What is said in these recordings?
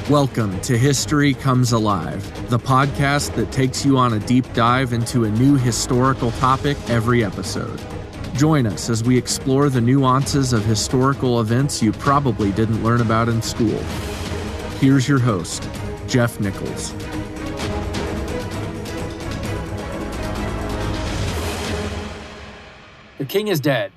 Welcome to History Comes Alive, the podcast that takes you on a deep dive into a new historical topic every episode. Join us as we explore the nuances of historical events you probably didn't learn about in school. Here's your host, Jeff Nichols. The king is dead.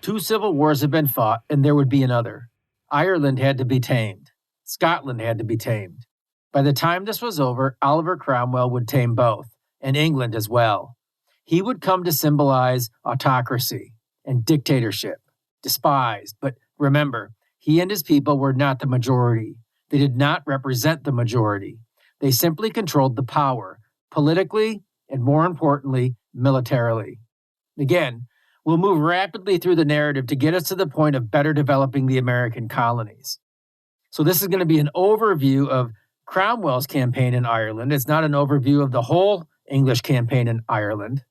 2 civil wars have been fought, and there would be another. Ireland had to be tamed. Scotland had to be tamed. By the time this was over, Oliver Cromwell would tame both, and England as well. He would come to symbolize autocracy and dictatorship, despised. But remember, he and his people were not the majority. They did not represent the majority. They simply controlled the power, politically, and more importantly, militarily. Again, we'll move rapidly through the narrative to get us to the point of better developing the American colonies. So this is going to be an overview of Cromwell's campaign in Ireland. It's not an overview of the whole English campaign in Ireland,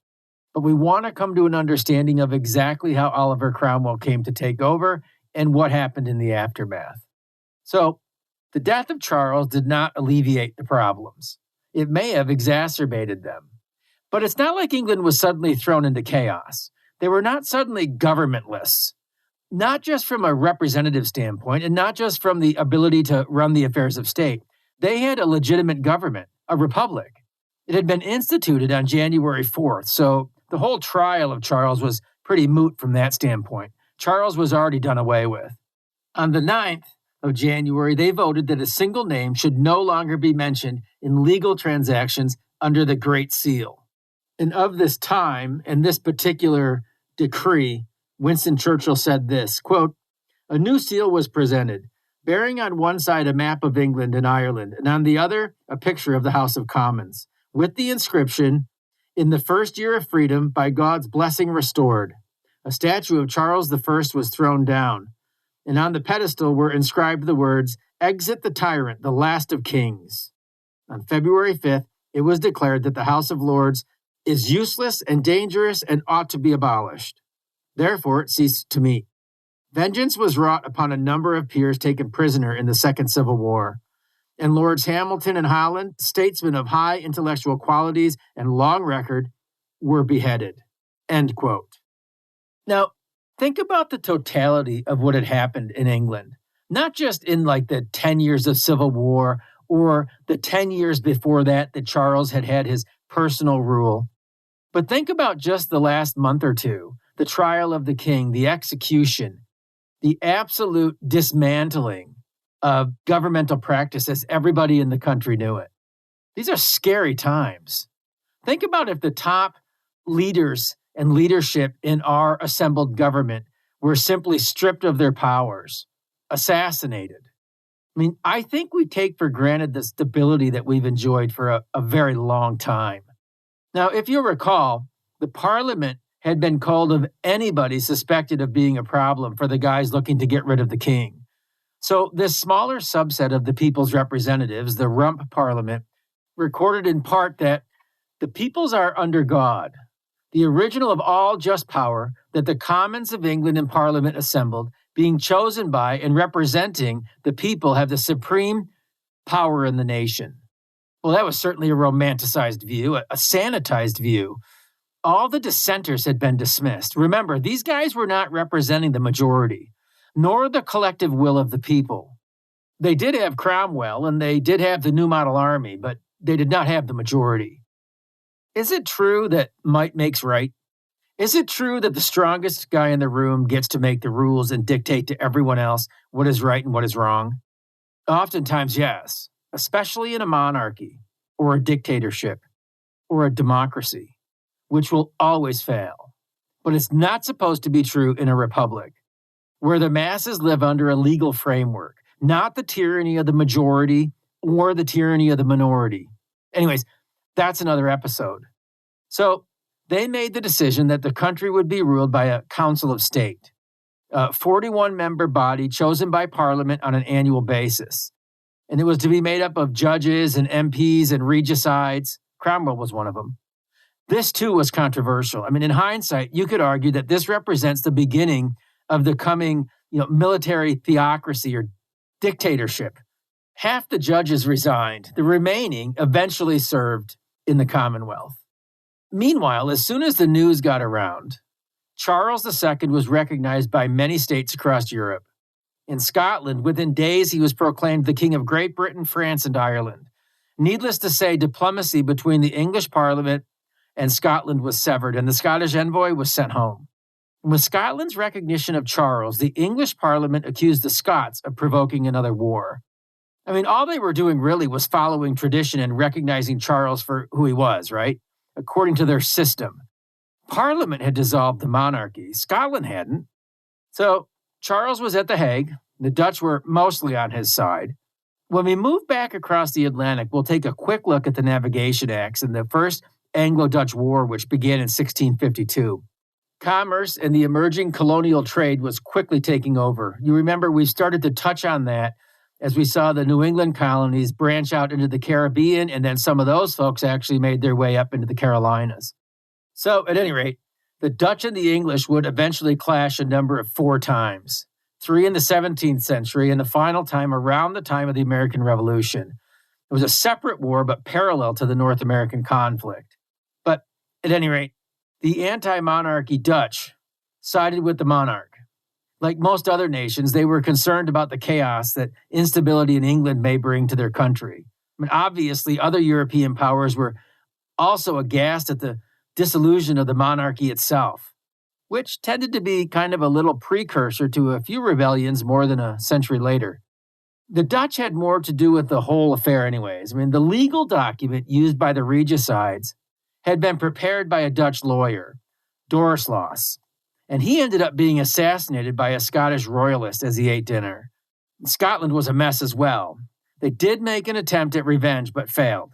but we want to come to an understanding of exactly how Oliver Cromwell came to take over and what happened in the aftermath. So the death of Charles did not alleviate the problems. It may have exacerbated them. But it's not like England was suddenly thrown into chaos. They were not suddenly governmentless. Not just from a representative standpoint and not just from the ability to run the affairs of state. They had a legitimate government, a republic. It had been instituted on January 4th, so the whole trial of Charles was pretty moot from that standpoint. Charles was already done away with. On the 9th of January, they voted that a single name should no longer be mentioned in legal transactions under the Great Seal. And of this time and this particular decree, Winston Churchill said this, quote, "A new seal was presented, bearing on one side a map of England and Ireland, and on the other a picture of the House of Commons, with the inscription, 'In the first year of freedom, by God's blessing restored.' A statue of Charles I was thrown down, and on the pedestal were inscribed the words, 'Exit the tyrant, the last of kings.' On February 5th, it was declared that the House of Lords is useless and dangerous and ought to be abolished. Therefore, it ceased to meet. Vengeance was wrought upon a number of peers taken prisoner in the Second Civil War, and Lords Hamilton and Holland, statesmen of high intellectual qualities and long record, were beheaded." End quote. Now, think about the totality of what had happened in England, not just in like the 10 years of Civil War or the 10 years before that Charles had had his personal rule, but think about just the last month or two. The trial of the king, the execution, the absolute dismantling of governmental practice as everybody in the country knew it. These are scary times. Think about if the top leaders and leadership in our assembled government were simply stripped of their powers, assassinated. I mean, I think we take for granted the stability that we've enjoyed for a very long time. Now, if you recall, the Parliament had been called of anybody suspected of being a problem for the guys looking to get rid of the king. So this smaller subset of the people's representatives, the Rump Parliament, recorded in part that the peoples are under God, the original of all just power, that the Commons of England in Parliament assembled, being chosen by and representing the people, have the supreme power in the nation. Well, that was certainly a romanticized view, a sanitized view. All the dissenters had been dismissed. Remember, these guys were not representing the majority, nor the collective will of the people. They did have Cromwell, and they did have the New Model Army, but they did not have the majority. Is it true that might makes right? Is it true that the strongest guy in the room gets to make the rules and dictate to everyone else what is right and what is wrong? Oftentimes, yes, especially in a monarchy or a dictatorship or a democracy, which will always fail. But it's not supposed to be true in a republic, where the masses live under a legal framework, not the tyranny of the majority or the tyranny of the minority. Anyways, that's another episode. So they made the decision that the country would be ruled by a council of state, a 41-member body chosen by Parliament on an annual basis. And it was to be made up of judges and MPs and regicides. Cromwell was one of them. This, too, was controversial. I mean, in hindsight, you could argue that this represents the beginning of the coming, military theocracy or dictatorship Half the judges resigned. The remaining eventually served in the Commonwealth. Meanwhile, as soon as the news got around, Charles II was recognized by many states across Europe. In Scotland, within days, he was proclaimed the King of Great Britain, France, and Ireland. Needless to say, diplomacy between the English Parliament and Scotland was severed, and the Scottish envoy was sent home. With Scotland's recognition of Charles, the English Parliament accused the Scots of provoking another war. I mean, all they were doing really was following tradition and recognizing Charles for who he was, right? According to their system. Parliament had dissolved the monarchy. Scotland hadn't. So Charles was at The Hague. The Dutch were mostly on his side. When we move back across the Atlantic, we'll take a quick look at the Navigation Acts and the First Anglo-Dutch War, which began in 1652. Commerce and the emerging colonial trade was quickly taking over. You remember we started to touch on that as we saw the New England colonies branch out into the Caribbean, and then some of those folks actually made their way up into the Carolinas. So, at any rate, the Dutch and the English would eventually clash a number of 4 times, 3 in the 17th century, and the final time around the time of the American Revolution. It was a separate war, but parallel to the North American conflict. But, at any rate, the anti-monarchy Dutch sided with the monarch. Like most other nations, they were concerned about the chaos that instability in England may bring to their country. I mean, obviously, other European powers were also aghast at the dissolution of the monarchy itself, which tended to be kind of a little precursor to a few rebellions more than a century later. The Dutch had more to do with the whole affair anyways. I mean, the legal document used by the regicides had been prepared by a Dutch lawyer, Doorslaus, and he ended up being assassinated by a Scottish royalist as he ate dinner. Scotland was a mess as well. They did make an attempt at revenge, but failed.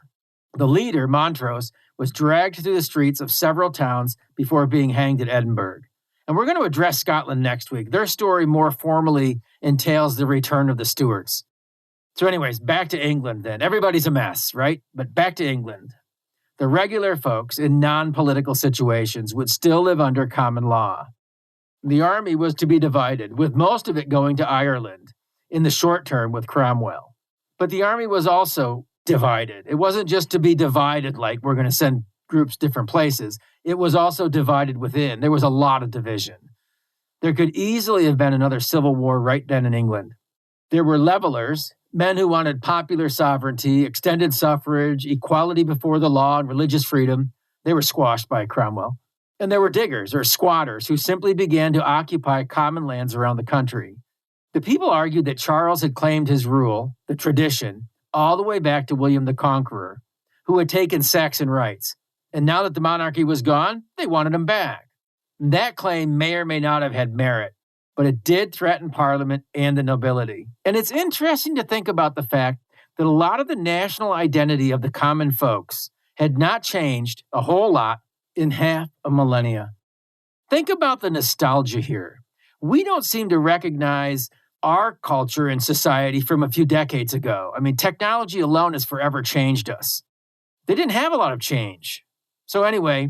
The leader, Montrose, was dragged through the streets of several towns before being hanged at Edinburgh. And we're going to address Scotland next week. Their story more formally entails the return of the Stuarts. So anyways, back to England then. Everybody's a mess, right? But back to England. The regular folks in non-political situations would still live under common law. The army was to be divided, with most of it going to Ireland in the short term with Cromwell. But the army was also divided. It wasn't just to be divided like we're going to send groups different places. It was also divided within. There was a lot of division. There could easily have been another civil war right then in England. There were levelers, men who wanted popular sovereignty, extended suffrage, equality before the law, and religious freedom. They were squashed by Cromwell. And there were diggers or squatters who simply began to occupy common lands around the country. The people argued that Charles had claimed his rule, the tradition, all the way back to William the Conqueror, who had taken Saxon rights. And now that the monarchy was gone, they wanted him back. That claim may or may not have had merit, but it did threaten Parliament and the nobility. And it's interesting to think about the fact that a lot of the national identity of the common folks had not changed a whole lot in half a millennia. Think about the nostalgia here. We don't seem to recognize our culture and society from a few decades ago. I mean, technology alone has forever changed us. They didn't have a lot of change. So anyway,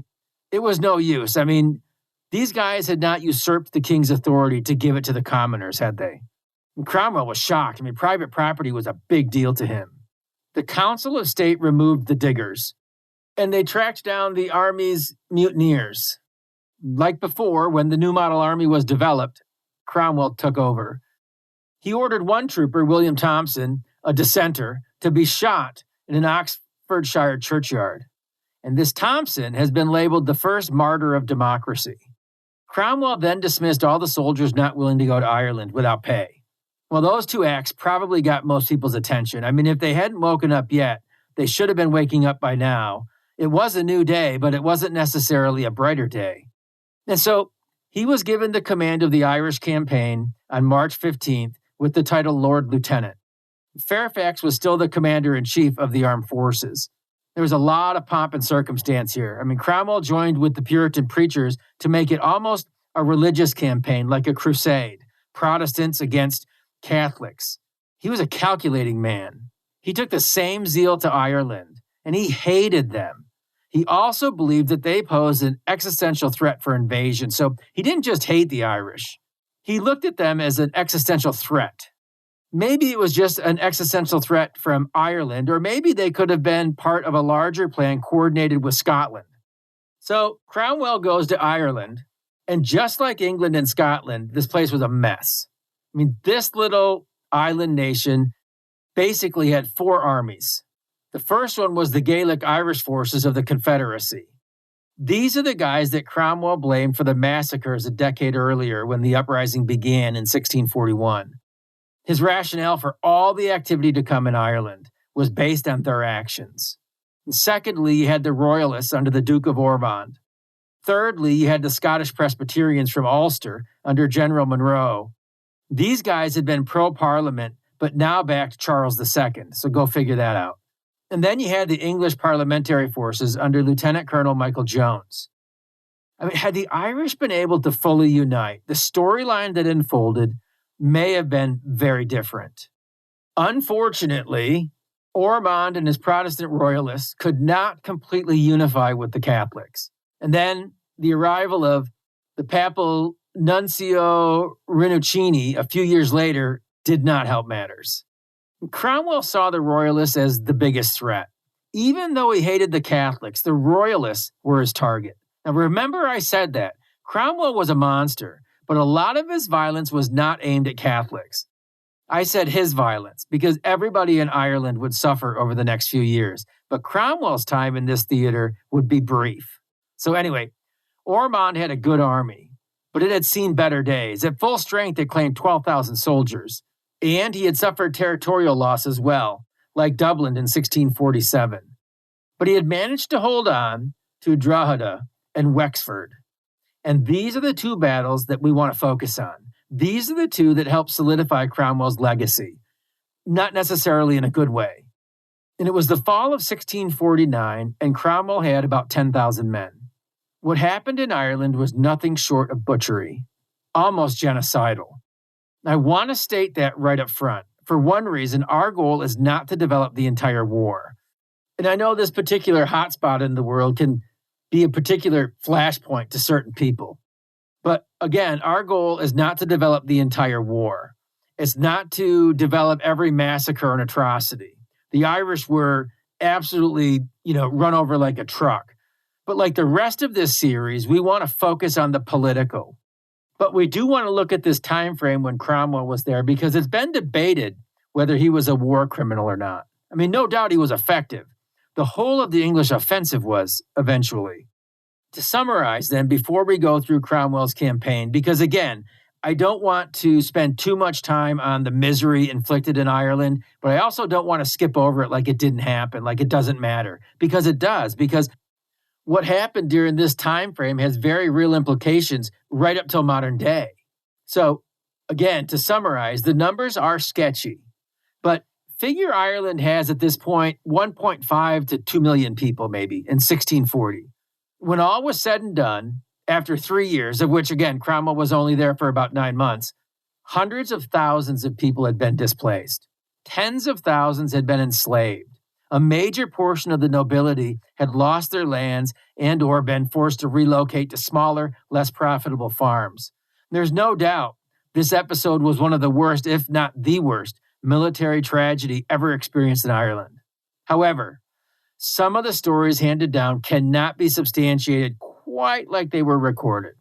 it was no use. I mean, these guys had not usurped the king's authority to give it to the commoners, had they? And Cromwell was shocked. I mean, private property was a big deal to him. The Council of State removed the diggers, and they tracked down the army's mutineers. Like before, when the new model army was developed, Cromwell took over. He ordered one trooper, William Thompson, a dissenter, to be shot in an Oxfordshire churchyard. And this Thompson has been labeled the first martyr of democracy. Cromwell then dismissed all the soldiers not willing to go to Ireland without pay. Well, those 2 acts probably got most people's attention. I mean, if they hadn't woken up yet, they should have been waking up by now. It was a new day, but it wasn't necessarily a brighter day. And so he was given the command of the Irish campaign on March 15th with the title Lord Lieutenant. Fairfax was still the commander-in-chief of the armed forces. There was a lot of pomp and circumstance here. I mean, Cromwell joined with the Puritan preachers to make it almost a religious campaign, like a crusade, Protestants against Catholics. He was a calculating man. He took the same zeal to Ireland, and he hated them. He also believed that they posed an existential threat for invasion, so he didn't just hate the Irish. He looked at them as an existential threat. Maybe it was just an existential threat from Ireland, or maybe they could have been part of a larger plan coordinated with Scotland. So Cromwell goes to Ireland, and just like England and Scotland, this place was a mess. I mean, this little island nation basically had 4 armies. The first one was the Gaelic Irish forces of the Confederacy. These are the guys that Cromwell blamed for the massacres a decade earlier when the uprising began in 1641. His rationale for all the activity to come in Ireland was based on their actions. And secondly, you had the Royalists under the Duke of Ormond. Thirdly, you had the Scottish Presbyterians from Ulster under General Monroe. These guys had been pro-Parliament, but now backed Charles II, so go figure that out. And then you had the English parliamentary forces under Lieutenant Colonel Michael Jones. I mean, had the Irish been able to fully unite, the storyline that unfolded may have been very different. Unfortunately, Ormond and his Protestant royalists could not completely unify with the Catholics. And then the arrival of the papal Nuncio Rinuccini a few years later did not help matters. Cromwell saw the royalists as the biggest threat. Even though he hated the Catholics, the royalists were his target. Now remember I said that. Cromwell was a monster, but a lot of his violence was not aimed at Catholics. I said his violence because everybody in Ireland would suffer over the next few years, but Cromwell's time in this theater would be brief. So anyway, Ormond had a good army, but it had seen better days. At full strength, it claimed 12,000 soldiers, and he had suffered territorial loss as well, like Dublin in 1647. But he had managed to hold on to Drogheda and Wexford. And these are the 2 battles that we want to focus on. These are the 2 that helped solidify Cromwell's legacy, not necessarily in a good way. And it was the fall of 1649, and Cromwell had about 10,000 men. What happened in Ireland was nothing short of butchery, almost genocidal. I want to state that right up front. For one reason, our goal is not to develop the entire war. And I know this particular hotspot in the world can be a particular flashpoint to certain people. But again, our goal is not to develop the entire war. It's not to develop every massacre and atrocity. The Irish were absolutely, run over like a truck. But like the rest of this series, we want to focus on the political. But we do want to look at this time frame when Cromwell was there because it's been debated whether he was a war criminal or not. I mean, no doubt he was effective. The whole of the English offensive was, eventually. To summarize then, before we go through Cromwell's campaign, because again, I don't want to spend too much time on the misery inflicted in Ireland, but I also don't want to skip over it like it didn't happen, like it doesn't matter, because it does, because what happened during this time frame has very real implications right up till modern day. So again, to summarize, the numbers are sketchy, but figure Ireland has at this point 1.5 to 2 million people maybe in 1640. When all was said and done, after 3 years, of which again, Cromwell was only there for about 9 months, hundreds of thousands of people had been displaced. Tens of thousands had been enslaved. A major portion of the nobility had lost their lands and or been forced to relocate to smaller, less profitable farms. There's no doubt this episode was one of the worst, if not the worst, military tragedy ever experienced in Ireland. However, some of the stories handed down cannot be substantiated quite like they were recorded.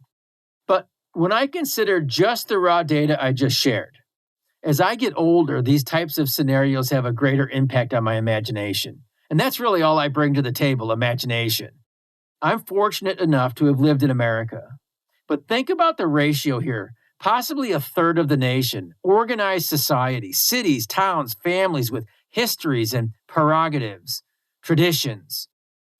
But when I consider just the raw data I just shared, as I get older, these types of scenarios have a greater impact on my imagination. And that's really all I bring to the table, imagination. I'm fortunate enough to have lived in America. But think about the ratio here. Possibly a third of the nation, organized society, cities, towns, families with histories and prerogatives, traditions.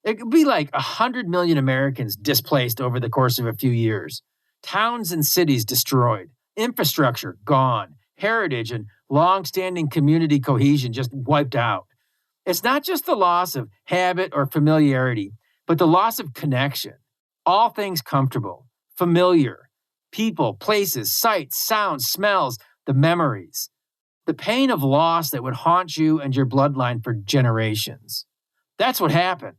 It could be like 100 million Americans displaced over the course of a few years. Towns and cities destroyed. Infrastructure gone. Heritage and long-standing community cohesion just wiped out. It's not just the loss of habit or familiarity, but the loss of connection. All things comfortable, familiar, people, places, sights, sounds, smells, the memories. The pain of loss that would haunt you and your bloodline for generations. That's what happened.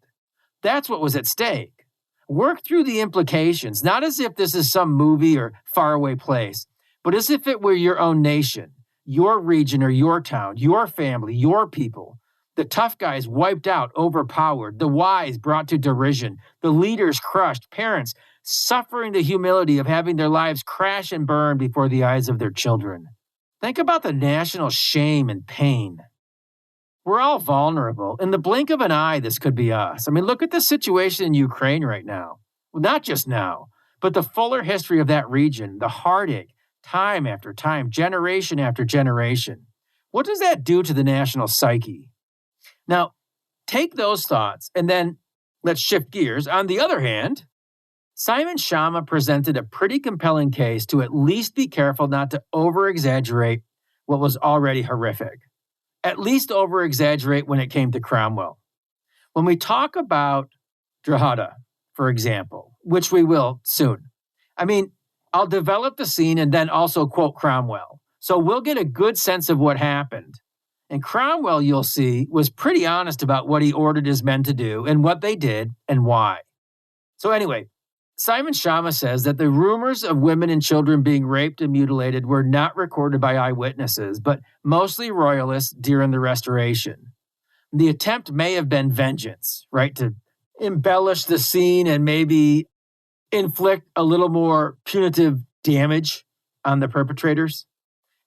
That's what was at stake. Work through the implications, not as if this is some movie or faraway place, but as if it were your own nation, your region or your town, your family, your people. The tough guys wiped out, overpowered, the wise brought to derision, the leaders crushed, parents suffering the humility of having their lives crash and burn before the eyes of their children. Think about the national shame and pain. We're all vulnerable. In the blink of an eye, this could be us. I mean, look at the situation in Ukraine right now. Well, not just now, but the fuller history of that region, the heartache, time after time, generation after generation. What does that do to the national psyche? Now, take those thoughts and then let's shift gears. On the other hand, Simon Schama presented a pretty compelling case to at least be careful not to over-exaggerate what was already horrific. At least over-exaggerate when it came to Cromwell. When we talk about Drogheda, for example, which we will soon, I'll develop the scene and then also quote Cromwell. So we'll get a good sense of what happened. And Cromwell, you'll see, was pretty honest about what he ordered his men to do and what they did and why. So anyway, Simon Schama says that the rumors of women and children being raped and mutilated were not recorded by eyewitnesses, but mostly royalists during the Restoration. The attempt may have been vengeance, right? To embellish the scene and maybe inflict a little more punitive damage on the perpetrators.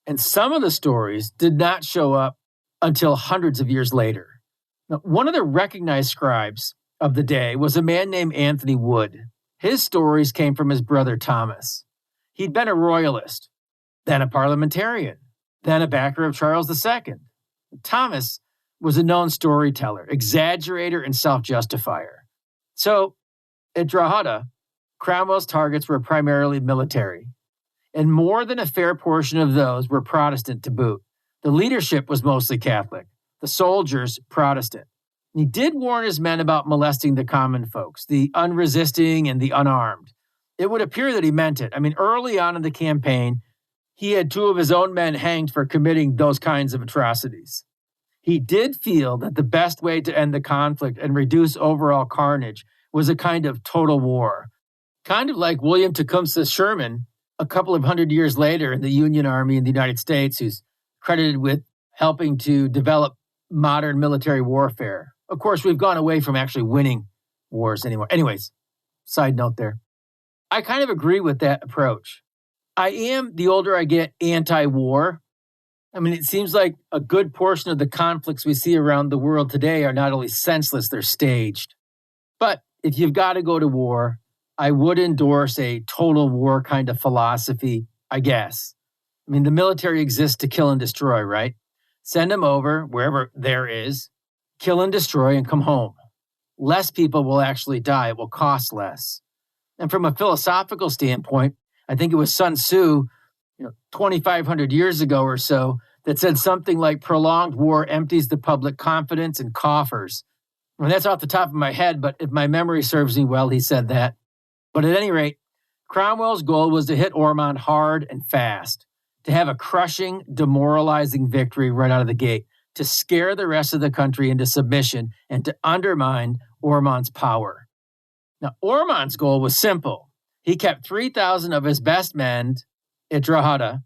And some of the stories did not show up until hundreds of years later. Now, one of the recognized scribes of the day was a man named Anthony Wood. His stories came from his brother Thomas. He'd been a royalist, then a parliamentarian, then a backer of Charles II. Thomas was a known storyteller, exaggerator, and self-justifier. So, at Drogheda, Cromwell's targets were primarily military, and more than a fair portion of those were Protestant to boot. The leadership was mostly Catholic, the soldiers Protestant. He did warn his men about molesting the common folks, the unresisting and the unarmed. It would appear that he meant it. Early on in the campaign, he had 2 of his own men hanged for committing those kinds of atrocities. He did feel that the best way to end the conflict and reduce overall carnage was a kind of total war. Kind of like William Tecumseh Sherman a couple of hundred years later in the Union Army in the United States, who's credited with helping to develop modern military warfare. Of course, we've gone away from actually winning wars anymore. Anyways, side note there. I kind of agree with that approach. I am, the older I get, anti-war. It seems like a good portion of the conflicts we see around the world today are not only senseless, they're staged. But if you've got to go to war, I would endorse a total war kind of philosophy, I guess. The military exists to kill and destroy, right? Send them over wherever there is, kill and destroy, and come home. Less people will actually die. It will cost less. And from a philosophical standpoint, I think it was Sun Tzu, 2,500 years ago or so, that said something like prolonged war empties the public confidence and coffers. That's off the top of my head, but if my memory serves me well, he said that. But at any rate, Cromwell's goal was to hit Ormond hard and fast, to have a crushing, demoralizing victory right out of the gate, to scare the rest of the country into submission and to undermine Ormond's power. Now, Ormond's goal was simple. He kept 3,000 of his best men at Drogheda,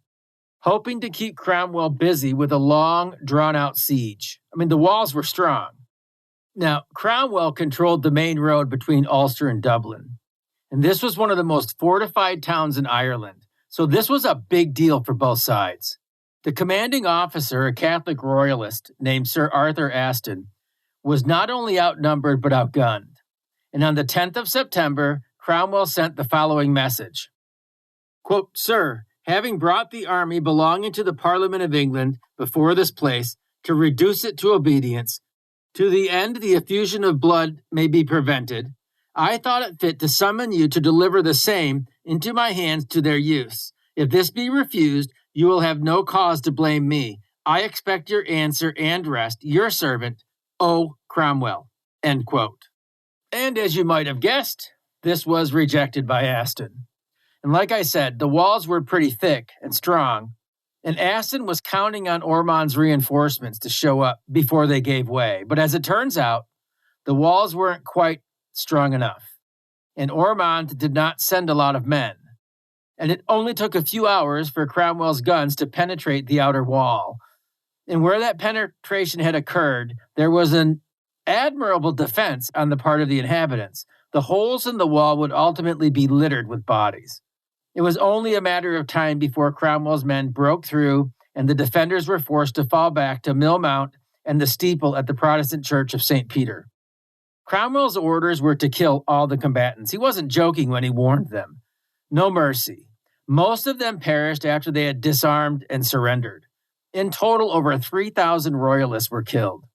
hoping to keep Cromwell busy with a long, drawn-out siege. The walls were strong. Now, Cromwell controlled the main road between Ulster and Dublin, and this was one of the most fortified towns in Ireland, so this was a big deal for both sides. The commanding officer, a Catholic royalist named Sir Arthur Aston, was not only outnumbered but outgunned. And on the 10th of September, Cromwell sent the following message. Quote, Sir, having brought the army belonging to the Parliament of England before this place to reduce it to obedience, to the end the effusion of blood may be prevented, I thought it fit to summon you to deliver the same into my hands to their use. If this be refused, you will have no cause to blame me. I expect your answer and rest, your servant, O. Cromwell. End quote. And as you might have guessed, this was rejected by Aston. And like I said, the walls were pretty thick and strong, and Aston was counting on Ormond's reinforcements to show up before they gave way. But as it turns out, the walls weren't quite strong enough, and Ormond did not send a lot of men. and it only took a few hours for Cromwell's guns to penetrate the outer wall. And where that penetration had occurred, there was an admirable defense on the part of the inhabitants. The holes in the wall would ultimately be littered with bodies. It was only a matter of time before Cromwell's men broke through and the defenders were forced to fall back to Mill Mount and the steeple at the Protestant Church of St. Peter. Cromwell's orders were to kill all the combatants. He wasn't joking when he warned them. No mercy. Most of them perished after they had disarmed and surrendered. In total, over 3,000 royalists were killed.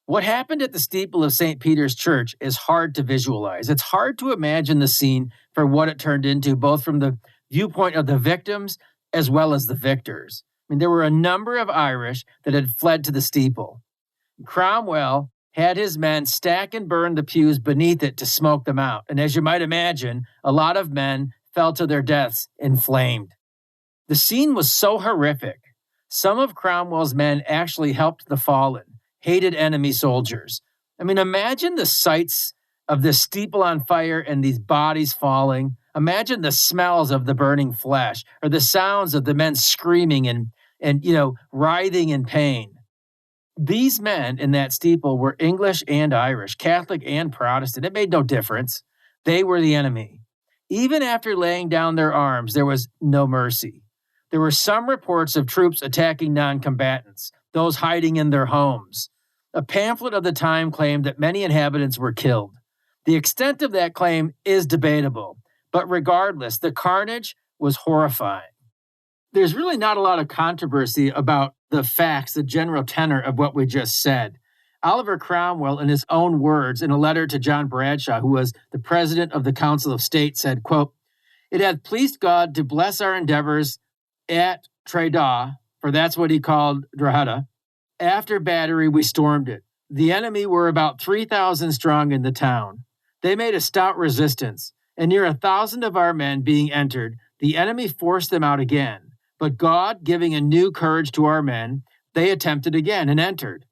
What happened at the steeple of St. Peter's Church is hard to visualize. It's hard to imagine the scene for what it turned into, both from the viewpoint of the victims as well as the victors. I mean, there were a number of Irish that had fled to the steeple. Cromwell had his men stack and burn the pews beneath it to smoke them out. And as you might imagine, a lot of men fell to their deaths inflamed. The scene was so horrific. Some of Cromwell's men actually helped the fallen, hated enemy soldiers. I mean, imagine the sights of the steeple on fire and these bodies falling. Imagine the smells of the burning flesh or the sounds of the men screaming and writhing in pain. These men in that steeple were English and Irish, Catholic and Protestant. It made no difference. They were the enemy. Even after laying down their arms, there was no mercy. There were some reports of troops attacking non-combatants, those hiding in their homes. A pamphlet of the time claimed that many inhabitants were killed. The extent of that claim is debatable, but regardless, the carnage was horrifying. There's really not a lot of controversy about the facts, the general tenor of what we just said. Oliver Cromwell, in his own words, in a letter to John Bradshaw, who was the president of the Council of State, said, quote, "It hath pleased God to bless our endeavors at Tredah," for that's what he called Drogheda. "After battery, we stormed it. The enemy were about 3,000 strong in the town. They made a stout resistance, and near 1,000 of our men being entered, the enemy forced them out again. But God, giving a new courage to our men, they attempted again and entered,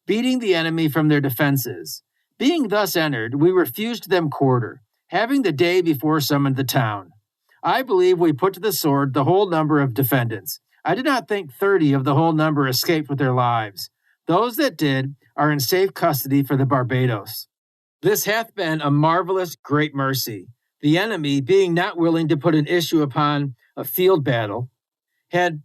beating the enemy from their defenses. Being thus entered, we refused them quarter, having the day before summoned the town. I believe we put to the sword the whole number of defendants. I do not think 30 of the whole number escaped with their lives. Those that did are in safe custody for the Barbados. This hath been a marvelous great mercy. The enemy, being not willing to put an issue upon a field battle, had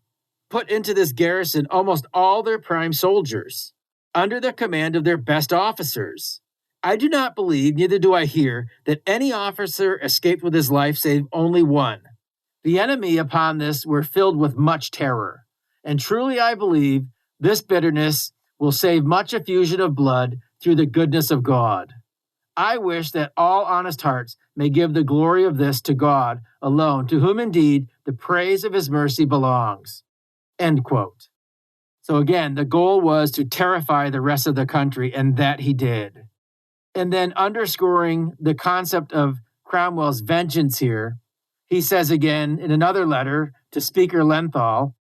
put into this garrison almost all their prime soldiers, under the command of their best officers. I do not believe, neither do I hear, that any officer escaped with his life save only one. The enemy upon this were filled with much terror, and truly I believe this bitterness will save much effusion of blood through the goodness of God. I wish that all honest hearts may give the glory of this to God alone, to whom indeed the praise of his mercy belongs." End quote. So again, the goal was to terrify the rest of the country, and that he did. And then underscoring the concept of Cromwell's vengeance here, he says again in another letter to Speaker Lenthal,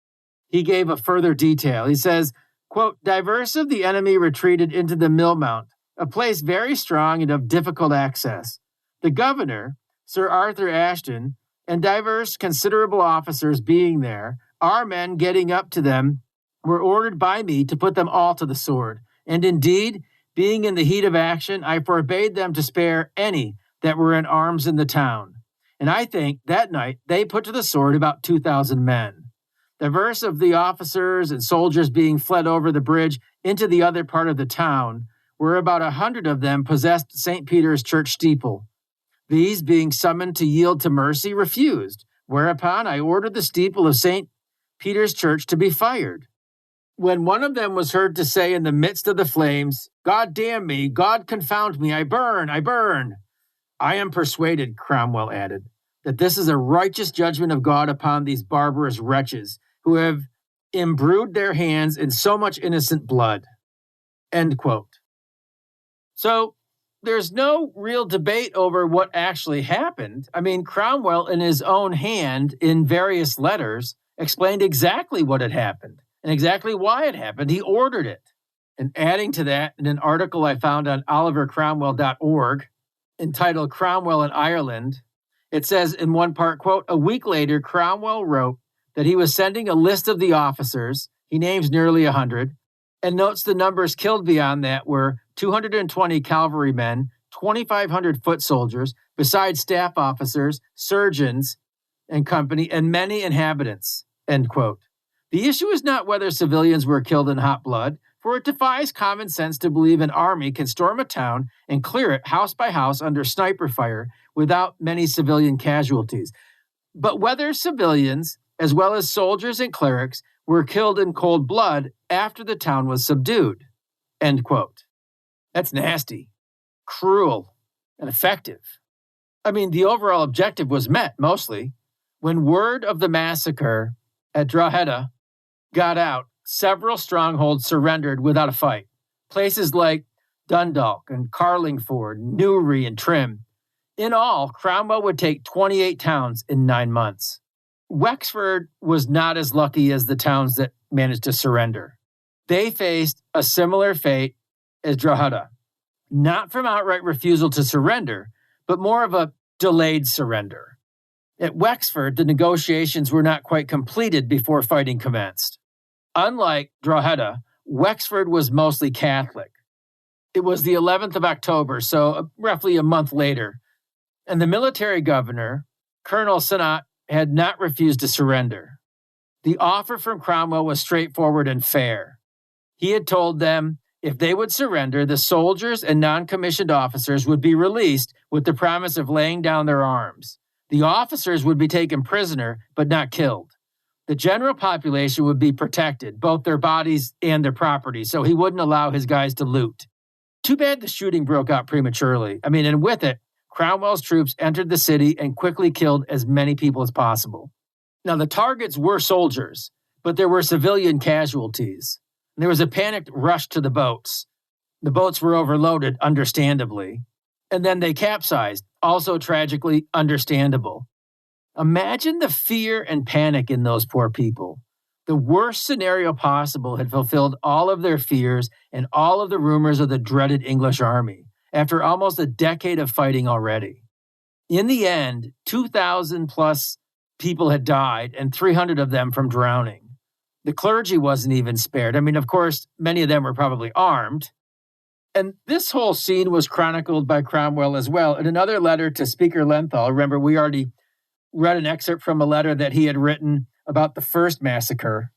he gave a further detail. He says, quote, "Diverse of the enemy retreated into the Mill Mount, a place very strong and of difficult access. The governor, Sir Arthur Ashton, and divers considerable officers being there, our men getting up to them were ordered by me to put them all to the sword. And indeed, being in the heat of action, I forbade them to spare any that were in arms in the town. And I think that night they put to the sword about 2,000 men. Diverse of the officers and soldiers being fled over the bridge into the other part of the town, where about 100 of them possessed St. Peter's Church steeple. These, being summoned to yield to mercy, refused, whereupon I ordered the steeple of St. Peter's Church to be fired. When one of them was heard to say in the midst of the flames, 'God damn me, God confound me, I burn, I burn.' I am persuaded," Cromwell added, "that this is a righteous judgment of God upon these barbarous wretches who have imbrued their hands in so much innocent blood." End quote. So there's no real debate over what actually happened. I mean, Cromwell, in his own hand, in various letters, explained exactly what had happened and exactly why it happened. He ordered it. And adding to that, in an article I found on olivercromwell.org entitled "Cromwell in Ireland," It says in one part, quote, "A week later, Cromwell wrote that he was sending a list of the officers. He names nearly 100 and notes the numbers killed beyond that were 220 cavalrymen, 2,500 foot soldiers, besides staff officers, surgeons and company, and many inhabitants," end quote. The issue is not whether civilians were killed in hot blood, for it defies common sense to believe an army can storm a town and clear it house by house under sniper fire without many civilian casualties. But whether civilians, as well as soldiers and clerics, were killed in cold blood after the town was subdued, end quote. That's nasty, cruel, and effective. I mean, the overall objective was met, mostly. When word of the massacre at Drogheda got out, several strongholds surrendered without a fight. Places like Dundalk and Carlingford, Newry, and Trim. In all, Cromwell would take 28 towns in 9 months. Wexford was not as lucky as the towns that managed to surrender. They faced a similar fate as Drogheda, not from outright refusal to surrender, but more of a delayed surrender. At Wexford, the negotiations were not quite completed before fighting commenced. Unlike Drogheda, Wexford was mostly Catholic. It was the 11th of October, so roughly a month later, and the military governor, Colonel Sinnott, had not refused to surrender. The offer from Cromwell was straightforward and fair. He had told them if they would surrender, the soldiers and non-commissioned officers would be released with the promise of laying down their arms. The officers would be taken prisoner, but not killed. The general population would be protected, both their bodies and their property, so he wouldn't allow his guys to loot. Too bad the shooting broke out prematurely. And with it, Cromwell's troops entered the city and quickly killed as many people as possible. Now, the targets were soldiers, but there were civilian casualties. There was a panicked rush to the boats. The boats were overloaded, understandably. And then they capsized, also tragically understandable. Imagine the fear and panic in those poor people. The worst scenario possible had fulfilled all of their fears and all of the rumors of the dreaded English army, after almost a decade of fighting already. In the end, 2,000 plus people had died, and 300 of them from drowning. The clergy wasn't even spared. Of course, many of them were probably armed. And this whole scene was chronicled by Cromwell as well. In another letter to Speaker Lenthal, remember, we already read an excerpt from a letter that he had written about the first massacre.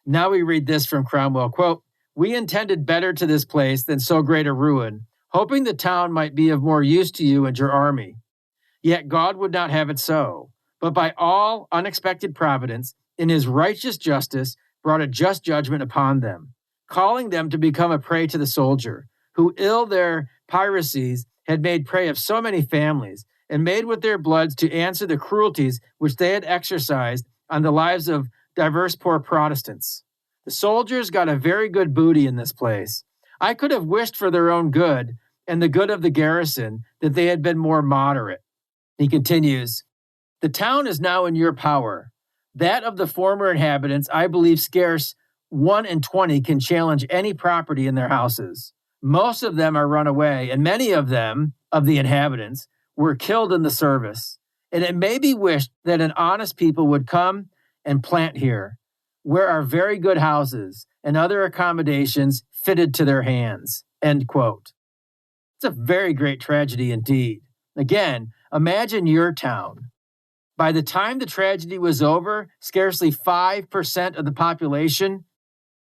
Now we read this from Cromwell, quote, "We intended better to this place than so great a ruin, hoping the town might be of more use to you and your army. Yet God would not have it so, but by all unexpected providence, in his righteous justice, brought a just judgment upon them, calling them to become a prey to the soldier, who ill their piracies had made prey of so many families, and made with their bloods to answer the cruelties which they had exercised on the lives of divers poor Protestants. The soldiers got a very good booty in this place. I could have wished for their own good and the good of the garrison that they had been more moderate." He continues, "The town is now in your power. That of the former inhabitants, I believe scarce 1 in 20 can challenge any property in their houses. Most of them are run away, and many of them, of the inhabitants, were killed in the service. And it may be wished that an honest people would come and plant here, where are very good houses and other accommodations fitted to their hands," end quote. It's a very great tragedy indeed. Again, imagine your town. By the time the tragedy was over, scarcely 5% of the population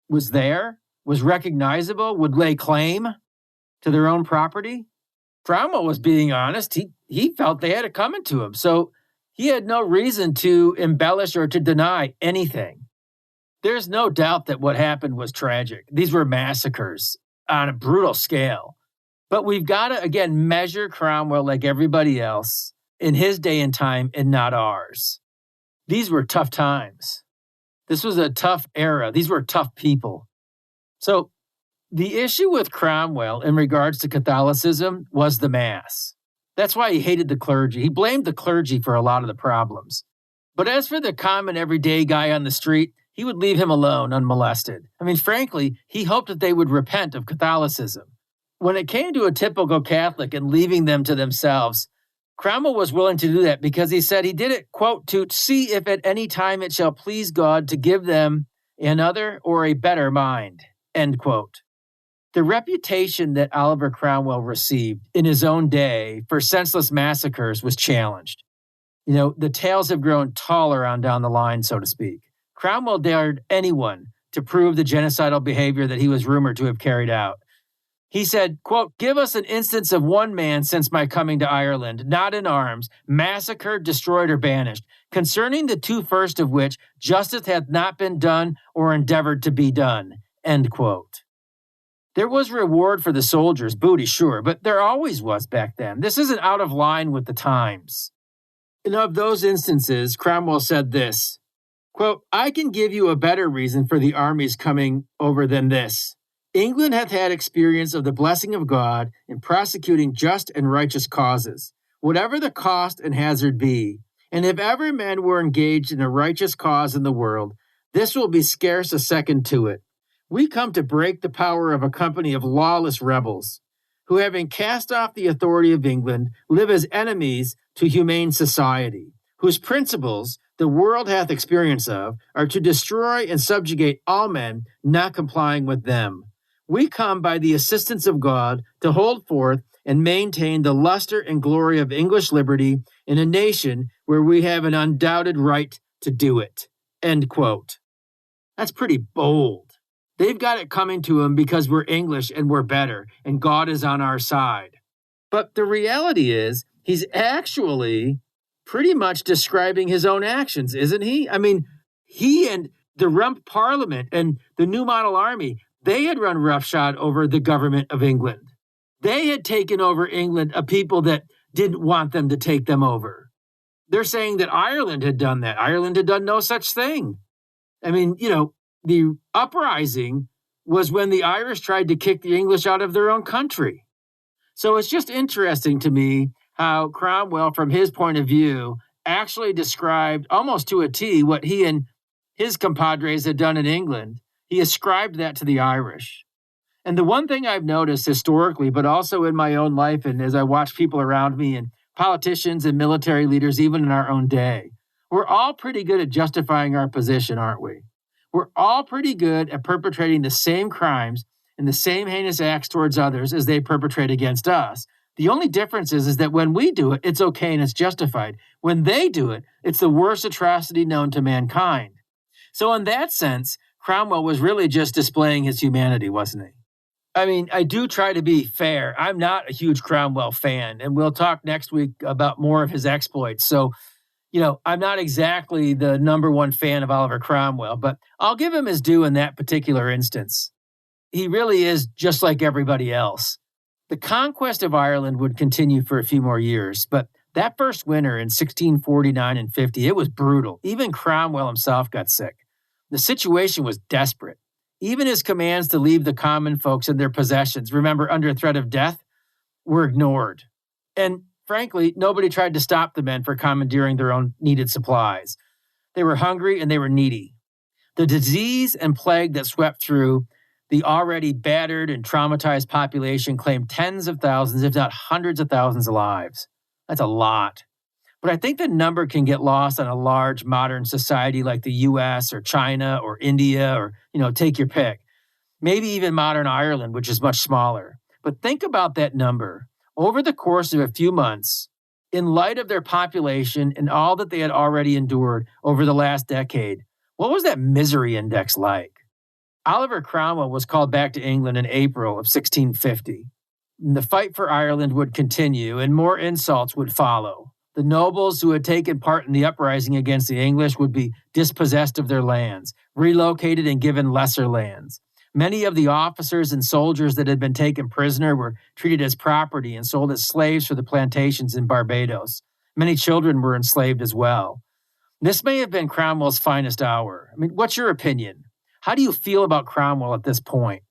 was there, was recognizable, would lay claim to their own property. Cromwell was being honest. He felt they had it coming to him, so he had no reason to embellish or to deny anything. There's no doubt that what happened was tragic. These were massacres on a brutal scale. But we've got to, again, measure Cromwell like everybody else in his day and time and not ours. These were tough times. This was a tough era. These were tough people. So the issue with Cromwell in regards to Catholicism was the Mass. That's why he hated the clergy. He blamed the clergy for a lot of the problems. But as for the common everyday guy on the street, he would leave him alone unmolested. Frankly, he hoped that they would repent of Catholicism. When it came to a typical Catholic and leaving them to themselves, Cromwell was willing to do that because he said he did it, quote, to see if at any time it shall please God to give them another or a better mind, end quote. The reputation that Oliver Cromwell received in his own day for senseless massacres was challenged. The tales have grown taller on down the line, so to speak. Cromwell dared anyone to prove the genocidal behavior that he was rumored to have carried out. He said, quote, give us an instance of one man since my coming to Ireland, not in arms, massacred, destroyed, or banished, concerning the two first of which justice hath not been done or endeavored to be done, end quote. There was reward for the soldiers, booty, sure, but there always was back then. This isn't out of line with the times. And of those instances, Cromwell said this, quote, I can give you a better reason for the armies coming over than this. England hath had experience of the blessing of God in prosecuting just and righteous causes, whatever the cost and hazard be. And if ever men were engaged in a righteous cause in the world, this will be scarce a second to it. We come to break the power of a company of lawless rebels, who, having cast off the authority of England, live as enemies to humane society, whose principles the world hath experience of are to destroy and subjugate all men not complying with them. We come by the assistance of God to hold forth and maintain the luster and glory of English liberty in a nation where we have an undoubted right to do it. End quote. That's pretty bold. They've got it coming to them because we're English and we're better, and God is on our side. But the reality is, he's actually pretty much describing his own actions, isn't he? I mean, he and the Rump Parliament and the New Model Army, they had run roughshod over the government of England. They had taken over England, a people that didn't want them to take them over. They're saying that Ireland had done that. Ireland had done no such thing. I mean, the uprising was when the Irish tried to kick the English out of their own country. So it's just interesting to me how Cromwell, from his point of view, actually described almost to a T what he and his compadres had done in England. He ascribed that to the Irish. And the one thing I've noticed historically, but also in my own life, and as I watch people around me and politicians and military leaders, even in our own day, we're all pretty good at justifying our position, aren't we? We're all pretty good at perpetrating the same crimes and the same heinous acts towards others as they perpetrate against us. The only difference is that when we do it, it's okay and it's justified. When they do it, it's the worst atrocity known to mankind. So in that sense, Cromwell was really just displaying his humanity, wasn't he? I mean, I do try to be fair. I'm not a huge Cromwell fan, and we'll talk next week about more of his exploits. So, I'm not exactly the number one fan of Oliver Cromwell, but I'll give him his due in that particular instance. He really is just like everybody else. The conquest of Ireland would continue for a few more years, but that first winter in 1649 and 50, it was brutal. Even Cromwell himself got sick. The situation was desperate. Even his commands to leave the common folks and their possessions, remember, under threat of death, were ignored. And frankly, nobody tried to stop the men for commandeering their own needed supplies. They were hungry and they were needy. The disease and plague that swept through the already battered and traumatized population claimed tens of thousands, if not hundreds of thousands of lives. That's a lot. But I think the number can get lost on a large modern society like the US or China or India or, take your pick. Maybe even modern Ireland, which is much smaller. But think about that number. Over the course of a few months, in light of their population and all that they had already endured over the last decade, what was that misery index like? Oliver Cromwell was called back to England in April of 1650. And the fight for Ireland would continue, and more insults would follow. The nobles who had taken part in the uprising against the English would be dispossessed of their lands, relocated and given lesser lands. Many of the officers and soldiers that had been taken prisoner were treated as property and sold as slaves for the plantations in Barbados. Many children were enslaved as well. This may have been Cromwell's finest hour. I mean, what's your opinion? How do you feel about Cromwell at this point?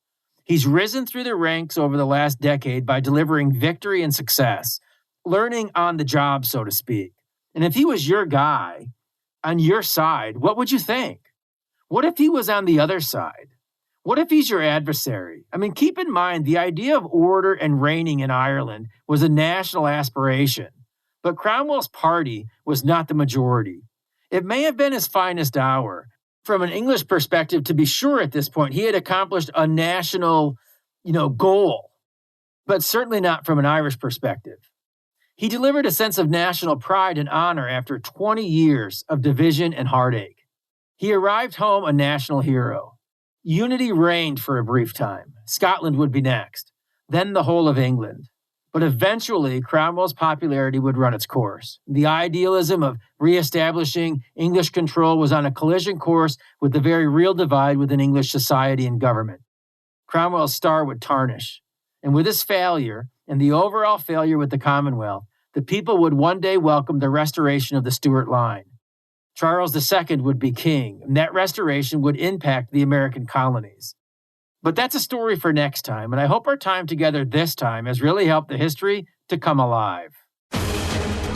He's risen through the ranks over the last decade by delivering victory and success, learning on the job, so to speak. And if he was your guy, on your side, what would you think? What if he was on the other side? What if he's your adversary? I mean, keep in mind, the idea of order and reigning in Ireland was a national aspiration. But Cromwell's party was not the majority. It may have been his finest hour. From an English perspective, to be sure, at this point, he had accomplished a national, goal, but certainly not from an Irish perspective. He delivered a sense of national pride and honor after 20 years of division and heartache. He arrived home a national hero. Unity reigned for a brief time. Scotland would be next, then the whole of England. But eventually, Cromwell's popularity would run its course. The idealism of reestablishing English control was on a collision course with the very real divide within English society and government. Cromwell's star would tarnish. And with his failure, and the overall failure with the Commonwealth, the people would one day welcome the restoration of the Stuart line. Charles II would be king, and that restoration would impact the American colonies. But that's a story for next time, and I hope our time together this time has really helped the history to come alive.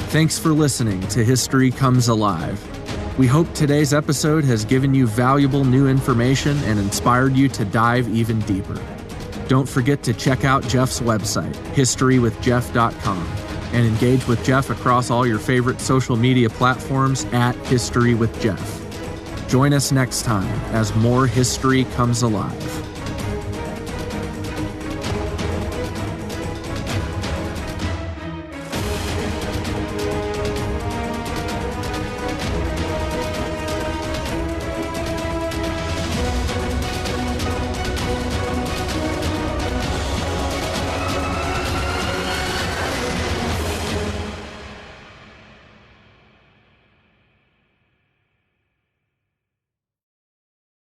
Thanks for listening to History Comes Alive. We hope today's episode has given you valuable new information and inspired you to dive even deeper. Don't forget to check out Jeff's website, historywithjeff.com, and engage with Jeff across all your favorite social media platforms at History with Jeff. Join us next time as more history comes alive.